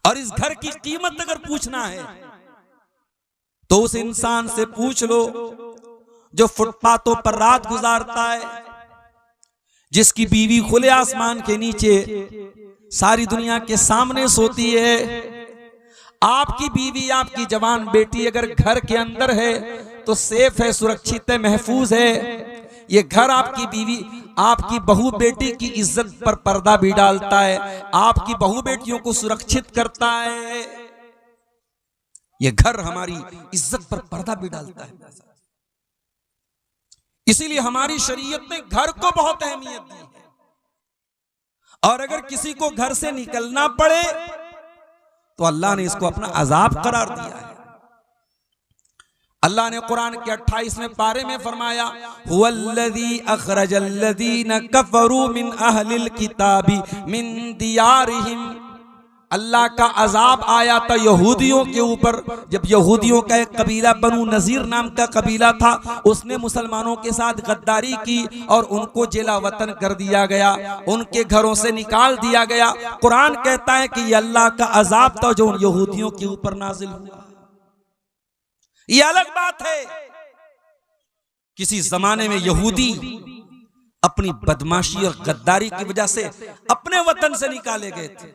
और इस घर की कीमत अगर पूछना है तो उस इंसान से पूछ लो जो फुटपाथों पर रात गुजारता है, जिसकी बीवी खुले आसमान के नीचे सारी दुनिया के सामने सोती है। आपकी बीवी, आपकी जवान बेटी अगर घर के अंदर है तो सेफ है, सुरक्षित है, महफूज है। ये घर आपकी बीवी, आपकी बहू बेटी की इज्जत पर पर्दा भी डालता है, आपकी बहू बेटियों को सुरक्षित करता है। ये घर हमारी इज्जत पर पर्दा भी डालता है। इसीलिए हमारी शरीयत ने घर को बहुत अहमियत दी है। और अगर किसी को घर से निकलना पड़े तो अल्लाह ने इसको अपना अजाब करार दिया है। अल्लाह ने कुरान के 28वें पारे में फरमाया, हुवल्लज़ी अखरजल्लज़ीना कफरू मिन अहलिल किताबी मिन दियारिहिम। अल्लाह का अजाब आया था यहूदियों के ऊपर, जब यहूदियों का एक कबीला बनु नज़ीर नाम का कबीला था, उसने मुसलमानों के साथ गद्दारी की और उनको जिला वतन कर दिया गया, उनके घरों से निकाल दिया गया। कुरान कहता है कि ये अल्लाह का अजाब था जो उन यहूदियों के ऊपर नाजिल हुआ। ये अलग बात है, किसी जमाने में यहूदी अपनी बदमाशी और गद्दारी की वजह से अपने वतन से निकाले गए थे,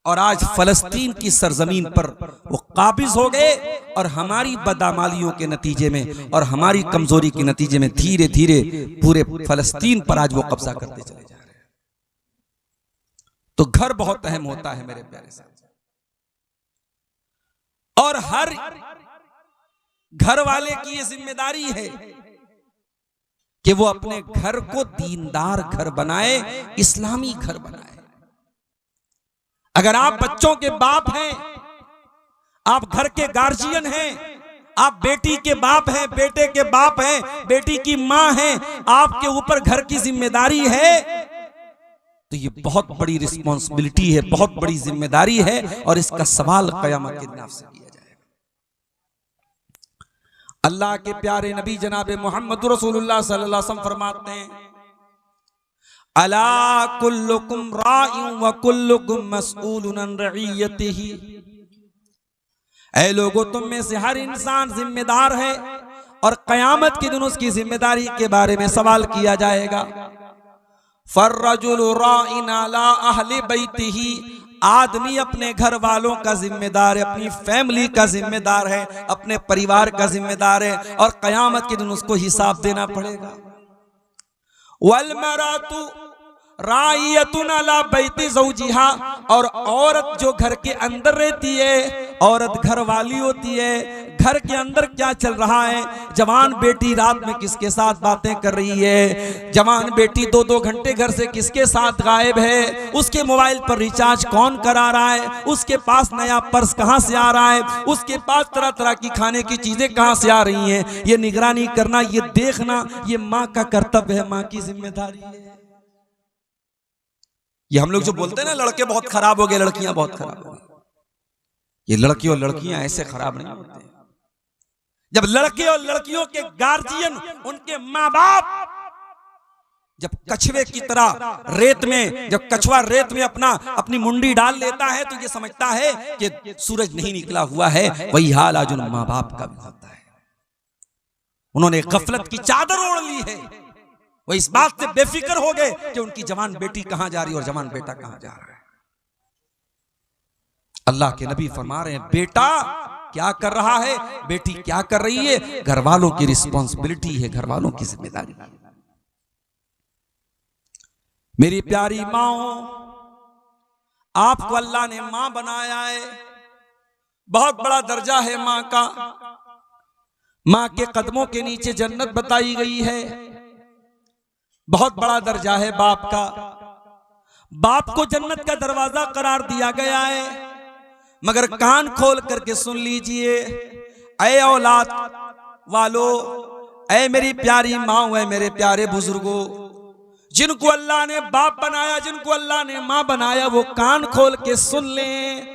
और आज फलस्तीन की सरजमीन पर वो काबिज हो गए, और हमारी बदआमालियों के नतीजे में और हमारी कमजोरी के नतीजे में धीरे धीरे पूरे फलस्तीन पर आज वो कब्जा करते चले जा रहे हैं। तो घर बहुत अहम होता है मेरे प्यारे साथ, और हर घर वाले की ये जिम्मेदारी है कि वो अपने घर को दीनदार घर बनाए, इस्लामी घर बनाए। अगर आप बच्चों के बाप हैं, आप घर के गार्जियन हैं, आप बेटी के बाप हैं, बेटे के बाप हैं, बेटी की मां हैं, आपके ऊपर घर की जिम्मेदारी है, तो ये बहुत बड़ी रिस्पॉन्सिबिलिटी है, बहुत बड़ी जिम्मेदारी है, और इसका सवाल क़यामत के दिन आपसे किया जाएगा। अल्लाह के प्यारे नबी जनाब मोहम्मद रसूलुल्लाह सल्लल्लाहु अलैहि वसल्लम फरमाते हैं, अला कुल्लुकुम राइउन व कुल्लुकुम मसऊलुन अन रइयतिही। ऐ लोगों, तुम में से हर इंसान जिम्मेदार है और कयामत के दिन उसकी जिम्मेदारी के बारे में सवाल किया जाएगा। फर्रजुलु राइन अला अहली बैतिही। आदमी अपने घर वालों का जिम्मेदार है, अपनी फैमिली का जिम्मेदार है, अपने परिवार का जिम्मेदार है, और कयामत के दिन उसको हिसाब देना पड़ेगा। वल मरातु राइयतुन अला बैति ज़ौजिहा। और औरत जो घर के अंदर रहती है, औरत घर वाली होती है, घर के अंदर क्या चल रहा है, जवान बेटी रात में किसके साथ बातें कर रही है, जवान बेटी 2-2 घंटे घर से किसके साथ गायब है, उसके मोबाइल पर रिचार्ज कौन करा रहा है, उसके पास नया पर्स कहां से आ रहा है, उसके पास तरह तरह की खाने की चीजें कहां से आ रही हैं, ये निगरानी करना, ये देखना, ये माँ का कर्तव्य है, माँ की जिम्मेदारी है। ये हम लोग जो बोलते हैं ना, लड़के बहुत खराब हो गए, लड़कियां बहुत खराब हो गई, ये लड़के और लड़कियां ऐसे खराब नहीं होते। जब लड़के और लड़कियों के गार्जियन, उनके माँ बाप जब कछुए की तरह रेत में, जब कछुआ रेत में अपनी मुंडी डाल लेता है तो ये समझता है कि सूरज नहीं निकला हुआ है, वही हाल आज उन माँ बाप का भी होता है। उन्होंने गफलत की चादर ओढ़ ली है, वो इस बात से बेफिक्र हो गए कि उनकी जवान बेटी कहां जा रही है और जवान बेटा कहां जा रहा है। अल्लाह के नबी फरमा रहे हैं, बेटा क्या कर रहा है, बेटी क्या कर रही है, घर वालों की रिस्पॉन्सिबिलिटी है, घर वालों की जिम्मेदारी। मेरी प्यारी माओ, आपको अल्लाह ने मां बनाया है, बहुत बड़ा दर्जा है मां का। मां के कदमों के नीचे जन्नत बताई गई है, बहुत बड़ा दर्जा है बाप का। बाप को जन्नत का दरवाजा करार दिया गया है, मगर कान खोल करके सुन लीजिए, ऐ औलाद वालों, ऐ मेरी प्यारी माँ, ऐ मेरे प्यारे बुजुर्गों, जिनको अल्लाह ने बाप बनाया, जिनको अल्लाह ने माँ बनाया, वो कान खोल के सुन लें।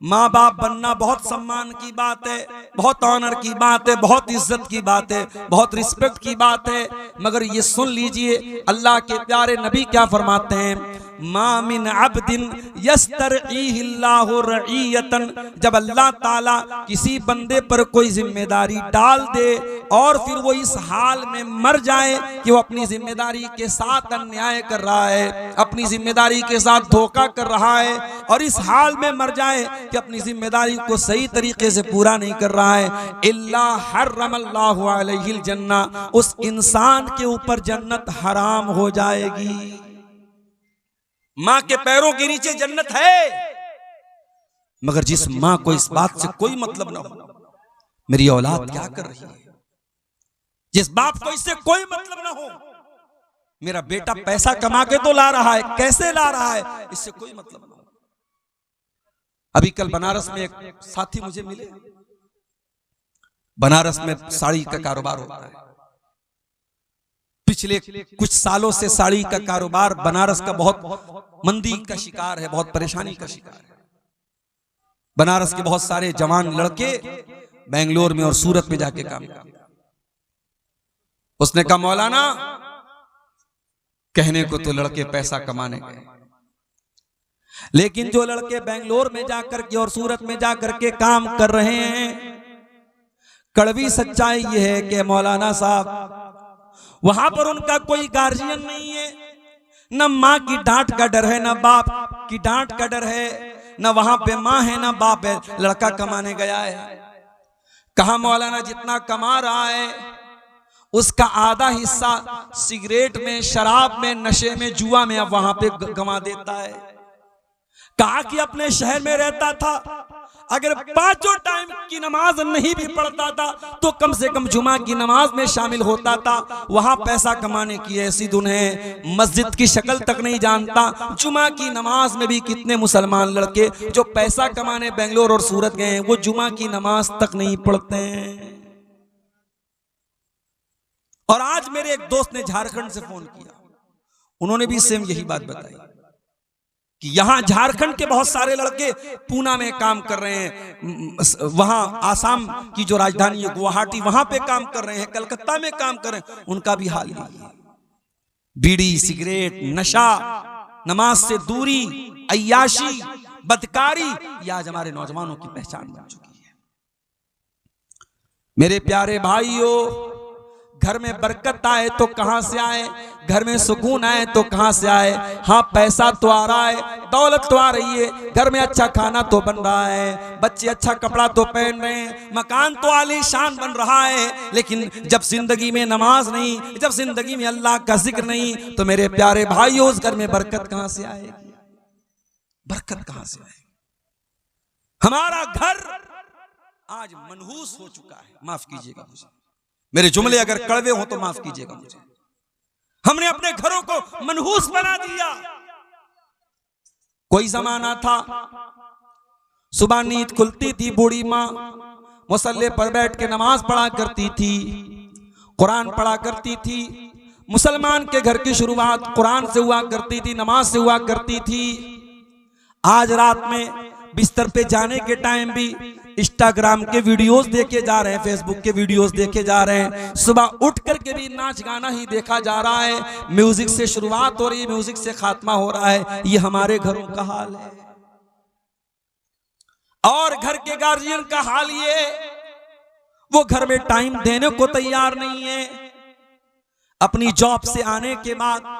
माँ बाप बनना बहुत सम्मान की बात है, बहुत ऑनर की बात है, बहुत इज्जत की बात है, बहुत रिस्पेक्ट की बात है, मगर ये सुन लीजिए अल्लाह के प्यारे नबी क्या फरमाते हैं, मा मिन अब्दिन यस्तरईहिल्लाहु रईयतन, जब अल्लाह ताला किसी बंदे पर कोई जिम्मेदारी डाल दे और फिर वो इस हाल में मर जाए कि वो अपनी जिम्मेदारी के साथ अन्याय कर रहा है, अपनी जिम्मेदारी के साथ धोखा कर रहा है, और इस हाल में मर जाए कि अपनी जिम्मेदारी को सही तरीके से पूरा नहीं कर रहा है, इल्ला हर्रमल्लाहु अलैहिल जन्ना, उस इंसान के ऊपर जन्नत हराम हो जाएगी। मां के पैरों के नीचे जन्नत है, मगर जिस मां को इस बात से कोई मतलब ना हो मेरी औलाद क्या कर रही है, जिस बाप को इससे कोई मतलब ना हो मेरा बेटा पैसा कमा के तो ला रहा है, कैसे ला रहा है, इससे कोई मतलब ना हो। अभी कल बनारस में एक साथी मुझे मिले, बनारस में साड़ी का कारोबार होता है, पिछले कुछ सालों से साड़ी का कारोबार बनारस का बहुत मंदी का शिकार है, बहुत परेशानी का शिकार है। बनारस के बहुत सारे जवान लड़के बेंगलोर में और सूरत में जाके काम करते। उसने कहा मौलाना, कहने को तो लड़के पैसा कमाने गए, लेकिन जो लड़के बेंगलोर में जाकर के और सूरत में जाकर के काम कर रहे हैं, कड़वी सच्चाई यह है कि मौलाना साहब वहां पर उनका कोई गार्जियन नहीं है, न माँ की डांट का डर है, न बाप की डांट का डर है, न वहां पे माँ है न बाप है, लड़का कमाने गया है। कहा मौलाना जितना कमा रहा है उसका आधा हिस्सा सिगरेट में, शराब में, नशे में, जुआ में अब वहां पे गंवा देता है। कहा कि अपने शहर में रहता था, अगर 5 टाइम की नमाज नहीं भी पढ़ता था तो कम से कम जुमा की नमाज में शामिल होता था। वहां पैसा कमाने की ऐसी धुन है, मस्जिद की शक्ल तक नहीं जानता। जुमा की नमाज में भी कितने मुसलमान लड़के जो पैसा कमाने बेंगलोर और सूरत गए हैं वो जुमा की नमाज तक नहीं पढ़ते हैं। और आज मेरे एक दोस्त ने झारखंड से फोन किया, उन्होंने भी सेम यही बात बताई कि यहां झारखंड के बहुत सारे लड़के पूना में काम कर रहे हैं, वहां आसाम की जो राजधानी है गुवाहाटी, वहां पे काम कर रहे हैं, कलकत्ता में काम कर रहे हैं, उनका भी हाल यही है। बीड़ी, सिगरेट, नशा, नमाज से दूरी, अय्याशी, बदकारी, ये आज हमारे नौजवानों की पहचान बन चुकी है। मेरे प्यारे भाइयों, घर में बरकत आए तो कहां से आए, घर में सुकून आए तो कहां से आए। हाँ, पैसा तो आ रहा है, दौलत तो आ रही है, घर में अच्छा खाना तो बन रहा है, बच्चे अच्छा कपड़ा तो पहन रहे हैं, मकान तो आलीशान बन रहा है, लेकिन जब जिंदगी में नमाज नहीं, जब जिंदगी में अल्लाह का जिक्र नहीं, तो मेरे प्यारे भाइयों उस घर में बरकत कहां से आएगी, बरकत कहां से आएगी। हमारा घर आज मनहूस हो चुका है, माफ कीजिएगा मुझे, मेरे जुमले अगर कड़वे हो तो माफ कीजिएगा मुझे। हमने अपने घरों को मनहूस बना दिया। कोई जमाना था सुबह नींद खुलती थी, बूढ़ी माँ मुसल्ले पर बैठ के नमाज पढ़ा करती थी, कुरान पढ़ा करती थी। मुसलमान के घर की शुरुआत कुरान से हुआ करती थी, नमाज से हुआ करती थी। आज रात में बिस्तर पे जाने के टाइम भी इंस्टाग्राम के वीडियोस देखे जा रहे हैं, फेसबुक के वीडियोस देखे जा रहे हैं, सुबह उठ करके भी नाच गाना ही देखा जा रहा है, म्यूजिक से शुरुआत हो रही है, म्यूजिक से खात्मा हो रहा है। ये हमारे घरों का हाल है। और घर के गार्जियन का हाल ये, वो घर में टाइम देने को तैयार नहीं है। अपनी जॉब से आने के बाद,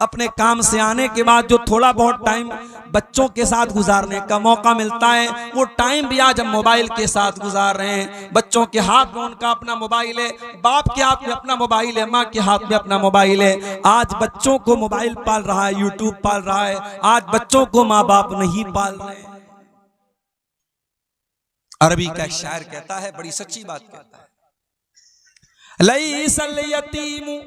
अपने काम से आने के बाद जो थोड़ा बहुत टाइम बच्चों के साथ गुजारने का मौका मिलता है, वो टाइम भी आज हम मोबाइल के साथ गुजार रहे हैं। बच्चों के हाथ में उनका अपना मोबाइल है, बाप के हाथ में अपना मोबाइल है, माँ के हाथ में अपना मोबाइल है। आज बच्चों को मोबाइल पाल रहा है, यूट्यूब पाल रहा है, आज बच्चों को माँ बाप नहीं पाल रहे हैं। अरबी का शायर कहता है, बड़ी सच्ची बात कहता है, लैसल यतीमु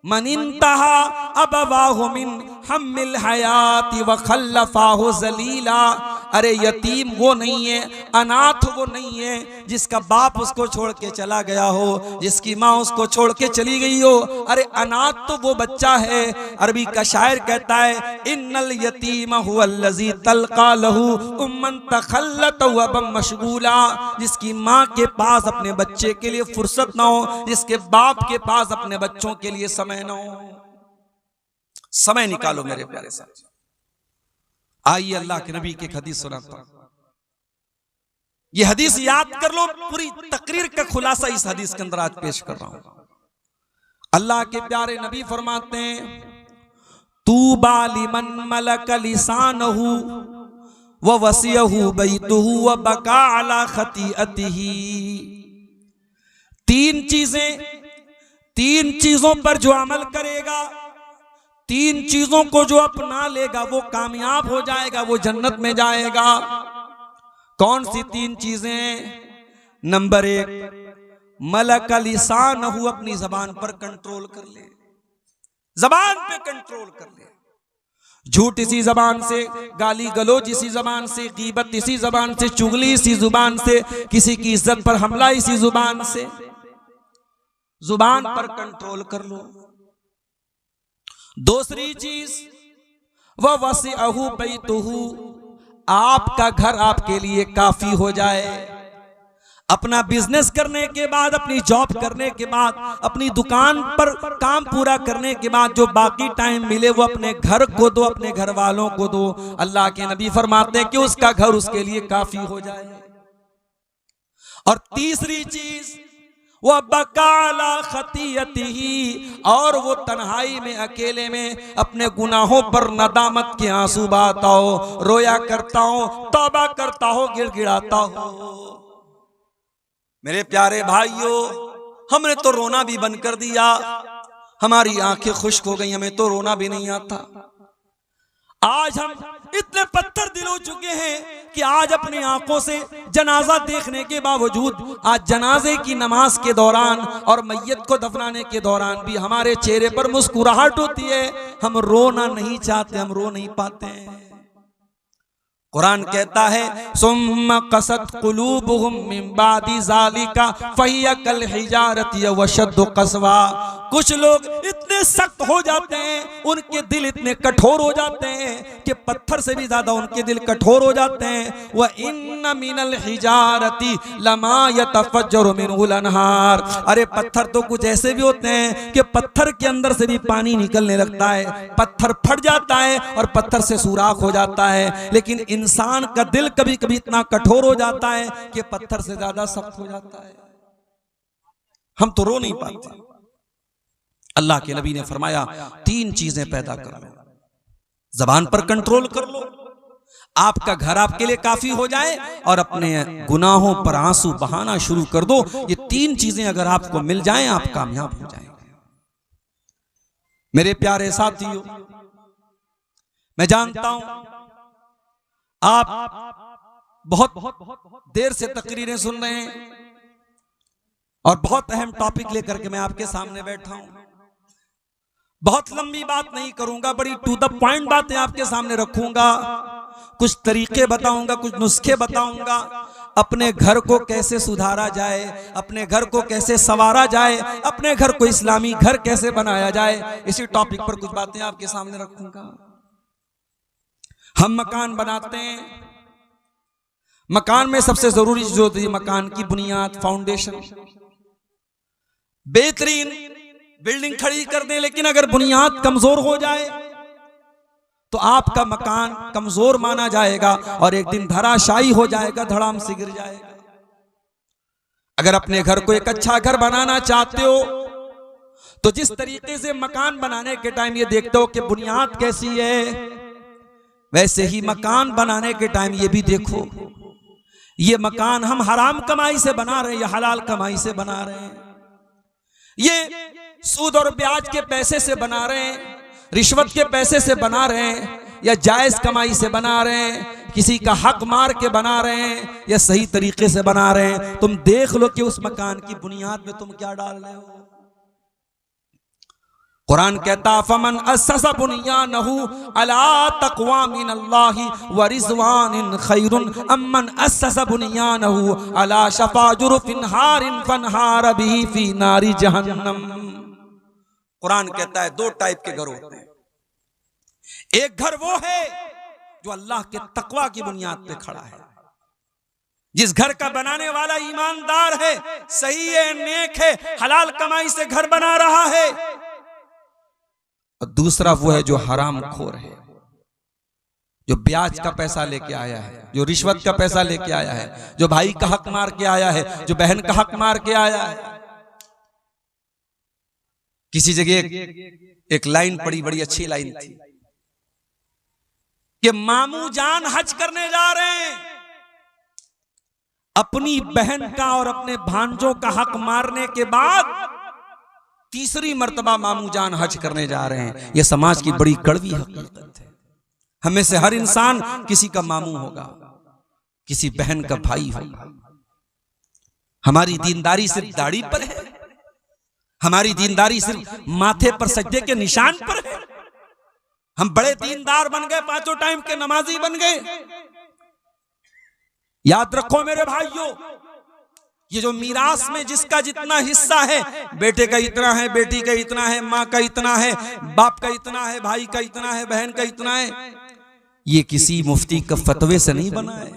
मन इंतहा अबवाहु मिन हम्मिल हयाती व खल्लफाहु जलीला। अरे यतीम वो नहीं है, अनाथ वो नहीं है जिसका बाप उसको छोड़ के चला गया हो, जिसकी माँ उसको छोड़ के चली गई हो। अरे अनाथ तो वो बच्चा है। अरबी का शायर कहता है, इन्नल यतीम हुवल्लज़ी तल्का लहू उम्मन तखल्लत व बम मशगूला। जिसकी माँ के पास अपने बच्चे के लिए फुर्सत ना हो, जिसके बाप के पास अपने बच्चों के लिए समय ना हो। समय निकालो मेरे प्यारे साथ। आइए अल्लाह के नबी की एक हदीस सुनाता हूं। ये हदीस याद कर लो, पूरी तकरीर का खुलासा इस हदीस के अंदर आज पेश कर रहा हूं। अल्लाह के प्यारे नबी फरमाते हैं, तूबा लिमन मलक लिसानहु व वसियहु बैतुहु व बका अला खतीअतिही। तीन चीजों पर जो अमल करेगा, तीन चीजों को जो अपना लेगा वो कामयाब हो जाएगा, वो जन्नत में जाएगा। कौन सी तीन चीजें? नंबर 1, मलक लिसानहु, अपनी जबान पर कंट्रोल कर ले, जबान पे कंट्रोल कर ले। झूठ इसी जबान से, गाली गलोच इसी जबान से, गीबत इसी जबान से, चुगली इसी जुबान से, किसी की इज्जत पर हमला इसी जुबान से। जुबान पर कंट्रोल कर लो। दूसरी चीज, वह वसिअहु बैतुहु, आपका घर आपके लिए काफी हो जाए। अपना बिजनेस करने के बाद, अपनी जॉब करने के बाद, अपनी दुकान पर काम पूरा करने के बाद जो बाकी टाइम मिले वो अपने घर को दो, अपने घर वालों को दो। अल्लाह के नबी फरमाते हैं कि उसका घर उसके लिए काफी हो जाए। और तीसरी चीज, वह बकाला खतीयतिही, और वो तन्हाई में, अकेले में अपने गुनाहों पर नदामत के आंसू बहाता हो, रोया करता हो, तौबा करता हो, गिड़गिड़ाता हो। मेरे प्यारे भाइयों, हमने तो रोना भी बंद कर दिया, हमारी आंखें खुश्क हो गई, हमें तो रोना भी नहीं आता। आज हम इतने पत्थर दिल हो चुके हैं कि आज अपनी आंखों से जनाजा देखने के बावजूद, आज जनाजे की नमाज के दौरान और मैयत को दफनाने के दौरान भी हमारे चेहरे पर मुस्कुराहट होती है। हम रोना नहीं चाहते, हम रो नहीं पाते हैं। कुरान कहता है, सुम्मा कसत कुलूबुहुम मिन बादी ज़ालिका फहिया कल हिजारति व शद्दु कसवा। कुछ लोग इतने सख्त हो जाते हैं, उनके दिल इतने कठोर हो जाते हैं कि पत्थर से भी ज्यादा उनके दिल कठोर हो जाते हैं। व इन्न मिनल हिजारति लमा यतफज्जरु मिनहुल अनहार। अरे पत्थर तो कुछ ऐसे भी होते हैं कि पत्थर के अंदर से भी पानी निकलने लगता है, पत्थर फट जाता है और पत्थर से सुराख हो जाता है। लेकिन इंसान का दिल कभी कभी इतना कठोर हो जाता है कि पत्थर से ज्यादा सख्त हो जाता है। हम तो रो नहीं पाते। अल्लाह के नबी ने फरमाया, तीन चीजें पैदा कर लो, जबान पर कंट्रोल कर लो, आपका घर आपके लिए काफी हो जाए, और अपने गुनाहों पर आंसू बहाना शुरू कर दो। ये तीन चीजें अगर आपको मिल जाएं, आप कामयाब हो जाएंगे। मेरे प्यारे साथियों, मैं जानता हूं आप बहुत देर से तकरीरें सुन रहे हैं और बहुत अहम टॉपिक लेकर के मैं आपके सामने बैठा हूं। बहुत लंबी बात नहीं करूंगा, बड़ी टू द पॉइंट बातें आपके सामने रखूंगा। कुछ तरीके बताऊंगा, कुछ नुस्खे बताऊंगा, अपने घर को कैसे सुधारा जाए, अपने घर को कैसे संवारा जाए, अपने घर को इस्लामी घर कैसे बनाया जाए। इसी टॉपिक पर कुछ बातें आपके सामने रखूंगा। हम मकान बनाते हैं, मकान में सबसे जरूरी चीज होती है मकान की बुनियाद, फाउंडेशन। बेहतरीन बिल्डिंग खड़ी कर दें, लेकिन अगर बुनियाद कमजोर हो जाए तो आपका मकान कमजोर माना जाएगा और एक दिन धराशायी हो जाएगा, धड़ाम से गिर जाएगा। अगर अपने घर को एक अच्छा घर बनाना चाहते हो तो जिस तरीके से मकान बनाने के टाइम ये देखते हो कि बुनियाद कैसी है, वैसे ही मकान बनाने के टाइम ये भी देखो ये मकान हम हराम कमाई से बना रहे हैं या हलाल कमाई से बना रहे हैं, ये सूद और ब्याज के पैसे से बना रहे हैं, रिश्वत के पैसे से बना रहे हैं, या जायज कमाई से बना रहे हैं, किसी का हक मार के बना रहे हैं, या सही तरीके से बना रहे हैं। तुम देख लो कि उस मकान की बुनियाद में तुम क्या डाल रहे हो। कुरान कहता फमन अस्ससा बुनियानहु अला तक़वा मिनल्लाहि व रिज़वानिन खैरुन अम्मन अस्ससा बुनियानहु अला शफ़ा जुरफिन हारिन फनहार बिही फी नारी जहन्नम। कुरान कहता है दो टाइप के घर होते हैं। एक घर वो है जो अल्लाह के तक़वा की बुनियाद पे खड़ा है, जिस घर का बनाने वाला ईमानदार है, सही है, नेक है, हलाल कमाई से घर बना रहा है। और दूसरा वो है जो हराम खोर है, जो ब्याज का पैसा लेके आया है, जो रिश्वत का पैसा लेके आया है, जो भाई का हक मार के आया है, जो बहन का हक मार के आया है। किसी जगह एक लाइन पड़ी, बड़ी अच्छी लाइन थी कि मामू जान हज करने जा रहे हैं, अपनी बहन का और अपने भांजों का हक मारने के बाद तीसरी मर्तबा मामू जान हज करने जा रहे हैं। यह समाज की बड़ी कड़वी हकीकत है। हमें से हर इंसान किसी का मामू होगा, किसी बहन का भाई होगा। हमारी दीनदारी सिर्फ दाढ़ी पर है, हमारी दीनदारी सिर्फ माथे पर सजदे के निशान पर है। हम बड़े दीनदार बन गए, पांचों टाइम के नमाजी बन गए। याद रखो मेरे भाइयों, ये जो मीरास में जिसका जितना हिस्सा है, बेटे का इतना है, बेटी का इतना है, माँ का इतना है, बाप का इतना है, भाई का इतना है, बहन का इतना है, ये किसी मुफ्ती का फतवे से नहीं बना है।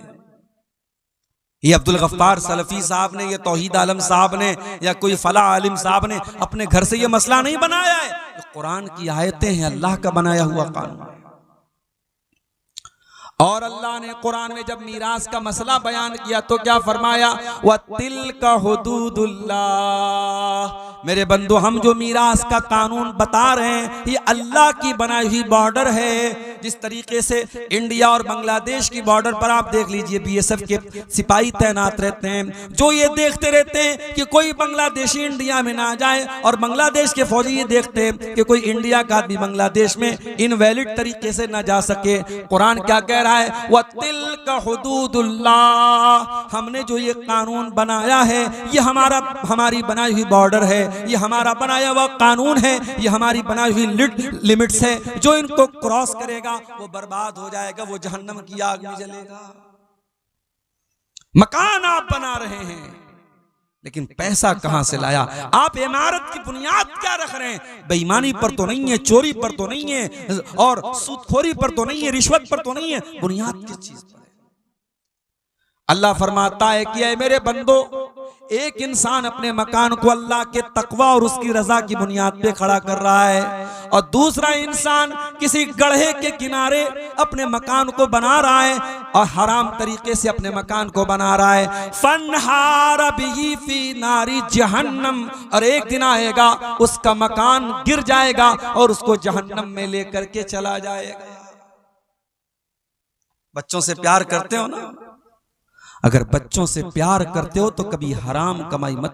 ये अब्दुल गफ्फार सलफी साहब ने, ये तौहीद आलम साहब ने, या कोई फला आलिम साहब ने अपने घर से ये मसला नहीं बनाया है। ये कुरान की आयतें हैं, अल्लाह का बनाया हुआ कानून। और अल्लाह ने कुरान में जब मीरास का मसला बयान किया तो क्या फरमाया? वतिल्का हुदूदुल्लाह। मेरे बंदो, हम जो मीरास का कानून बता रहे हैं ये अल्लाह की बनाई हुई बॉर्डर है। जिस तरीके से इंडिया और बांग्लादेश की बॉर्डर पर आप देख लीजिए, बीएसएफ के सिपाही तैनात रहते हैं, जो ये देखते रहते हैं कि कोई बांग्लादेशी इंडिया में ना जाए, और बांग्लादेश के फौजी ये देखते हैं कि कोई इंडिया का आदमी बांग्लादेश में इनवैलिड तरीके से ना जा सके। कुरान क्या कह रहा है? वतिल्का हुदूदुल्लाह। हमने जो ये कानून बनाया है ये हमारी बनाई हुई बॉर्डर है, ये हमारा बनाया हुआ कानून है, ये हमारी बनाई हुई लिमिट्स है। जो इनको क्रॉस करेगा वो बर्बाद हो जाएगा, वो जहन्नम की आग में जलेगा। मकान आप बना रहे हैं, लेकिन पैसा कहां से लाया? आप इमारत की बुनियाद क्या रख रहे हैं? बेईमानी पर तो नहीं है, चोरी पर तो नहीं है, और सूदखोरी पर तो नहीं है, रिश्वत पर तो नहीं है। बुनियाद किस चीज पर है? अल्लाह फरमाता है कि मेरे बंदो, एक इंसान अपने मकान को अल्लाह के तकवा और उसकी रजा की बुनियाद पे खड़ा कर रहा है, और दूसरा इंसान किसी गड्ढे के किनारे अपने मकान को बना रहा है और हराम तरीके से अपने मकान को बना रहा है। फनहार बिही फी नारी जहन्नम। और एक दिन आएगा उसका मकान गिर जाएगा और उसको जहन्नम में लेकर के चला जाएगा। बच्चों से प्यार करते हो ना? अगर बच्चों से प्यार करते हो तो कभी हराम कमाई मत